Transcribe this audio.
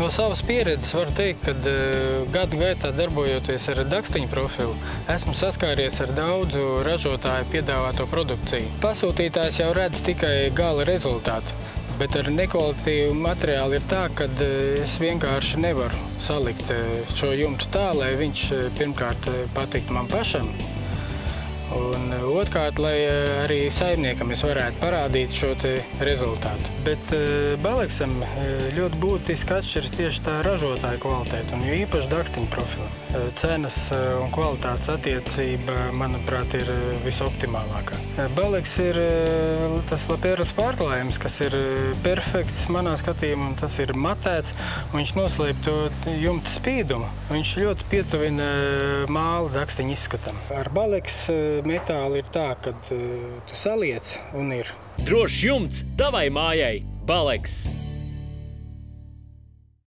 No savas pieredzes varu teikt, ka gadu gaitā darbojoties ar dakstiņu profilu, esmu saskāries ar daudzu ražotāju piedāvāto produkciju. Pasūtītājs jau redz tikai gala rezultātu, bet ar nekvalitīvu materiālu ir tā, ka es vienkārši nevaru salikt šo jumtu tā, lai viņš pirmkārt patiktu man pašam, un otrkārt, lai arī saimniekam es varētu parādīt šo rezultātu. Bet Baleksam ļoti būtiski atšķiras tieši tā ražotāja kvalitāte, un jo īpaši dakstiņu profilam. Cenas un kvalitātes attiecība, manuprāt, ir visoptimālākā. Baleks ir tas lapieras pārklājums, kas ir perfekts manā skatījumā, un tas ir matēts, un viņš noslēp to jumta spīdumu. Viņš ļoti pietuvina māla dakstiņu izskatam. Ar Baleks metāli ir tā, ka tu saliec un ir. Drošs jumts tavai mājai, Baleks!